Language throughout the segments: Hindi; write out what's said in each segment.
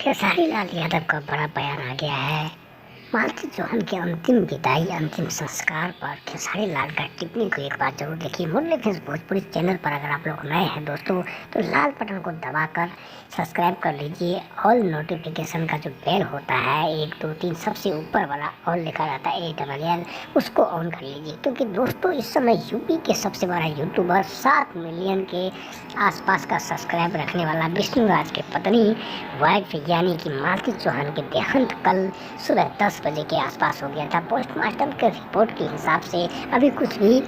खेसारी लाल यादव का बड़ा बयान आ गया है। मालती चौहान के अंतिम विदाई, अंतिम संस्कार पर खेसारी लाल का टिप्पणी को एक बार जरूर देखिए। मुरली फिल्म्स भोजपुरी चैनल पर अगर आप लोग नए हैं दोस्तों, तो लाल बटन को दबाकर सब्सक्राइब कर लीजिए। ऑल नोटिफिकेशन का जो बेल होता है 1 2 3 सबसे ऊपर वाला ऑल लिखा रहता है ALL, उसको ऑन कर लीजिए। क्योंकि दोस्तों इस समय यूपी के सबसे बड़ा यूट्यूबर 7 मिलियन के आसपास का सब्सक्राइब रखने वाला विष्णु राज की पत्नी वाइफ यानी कि मालती चौहान के देहांत कल सुबह 10 बजे के आसपास हो गया था। पोस्टमार्टम के रिपोर्ट के हिसाब से अभी कुछ भी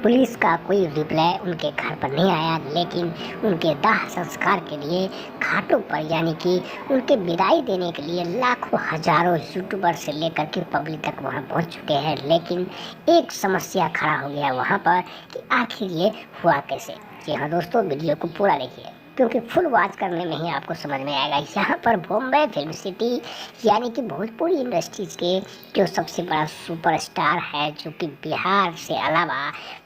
पुलिस का कोई रिप्लाई उनके घर पर नहीं आया, लेकिन उनके दाह संस्कार के लिए घाटों पर यानी कि उनके विदाई देने के लिए लाखों हजारों यूट्यूबर से लेकर के पब्लिक तक वहां पहुंच चुके हैं। लेकिन एक समस्या खड़ा हो गया वहां पर कि आखिर ये हुआ कैसे। जी हाँ दोस्तों, वीडियो को पूरा देखिए क्योंकि फुल वॉच करने में ही आपको समझ में आएगा। यहाँ पर बॉम्बे फिल्म सिटी यानी कि भोजपुरी इंडस्ट्रीज के जो सबसे बड़ा सुपरस्टार है, जो कि बिहार से अलावा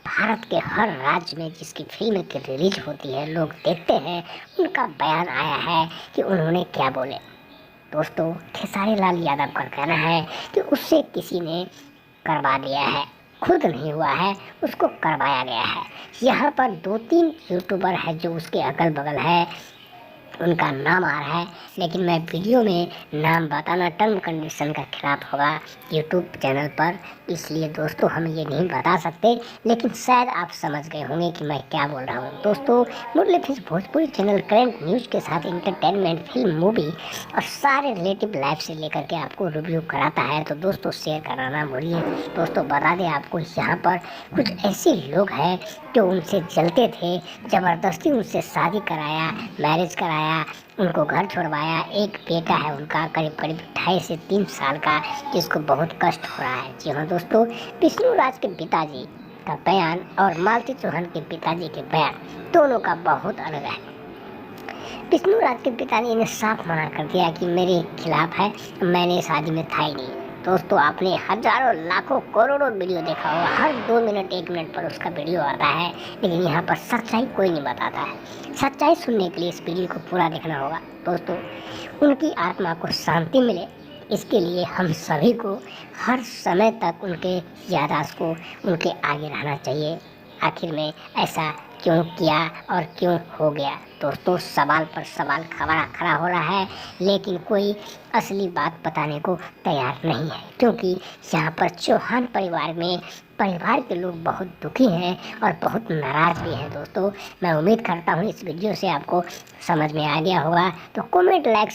भारत के हर राज्य में जिसकी फिल्म की रिलीज होती है लोग देखते हैं, उनका बयान आया है कि उन्होंने क्या बोले। दोस्तों खेसारी लाल यादव का कहना है कि उससे किसी ने करवा दिया है, खुद नहीं हुआ है, उसको करवाया गया है। यहाँ पर 2-3 यूट्यूबर है जो उसके अगल बगल है, उनका नाम आ रहा है, लेकिन मैं वीडियो में नाम बताना टर्म कंडीशन का खिलाफ होगा यूट्यूब चैनल पर, इसलिए दोस्तों हम ये नहीं बता सकते। लेकिन शायद आप समझ गए होंगे कि मैं क्या बोल रहा हूँ। दोस्तों Murali films Bhojpuri channel current news के साथ इंटरटेनमेंट, फिल्म, मूवी और सारे रिलेटिव लाइफ से लेकर के आपको रिव्यू कराता है, तो दोस्तों शेयर करना ना भूलिए। दोस्तों बता दें आपको, यहाँ पर कुछ ऐसे लोग हैं जो उनसे जलते थे, ज़बरदस्ती उनसे शादी कराया, मैरिज कराया, उनको घर छोड़वाया। एक बेटा है उनका करीब 2.5 से 3 साल का, जिसको बहुत कष्ट हो रहा है। जी हाँ दोस्तों, विष्णु राज के पिताजी का बयान और मालती चौहान के पिताजी के बयान दोनों का बहुत अलग है। विष्णु राज के पिताजी ने साफ मना कर दिया कि मेरे खिलाफ है, मैंने शादी में था ही नहीं। दोस्तों आपने हजारों लाखों करोड़ों वीडियो देखा होगा, हर 2 मिनट 1 मिनट पर उसका वीडियो आता है, लेकिन यहाँ पर सच्चाई कोई नहीं बताता है। सच्चाई सुनने के लिए इस वीडियो को पूरा देखना होगा। दोस्तों उनकी आत्मा को शांति मिले, इसके लिए हम सभी को हर समय तक उनके याददाश्त को उनके आगे रहना चाहिए। आखिर में ऐसा क्यों किया और क्यों हो गया। दोस्तों सवाल पर सवाल खड़ा हो रहा है, लेकिन कोई असली बात बताने को तैयार नहीं है, क्योंकि यहाँ पर चौहान परिवार के लोग बहुत दुखी हैं और बहुत नाराज़ भी हैं। दोस्तों मैं उम्मीद करता हूँ इस वीडियो से आपको समझ में आ गया होगा, तो कमेंट, लाइक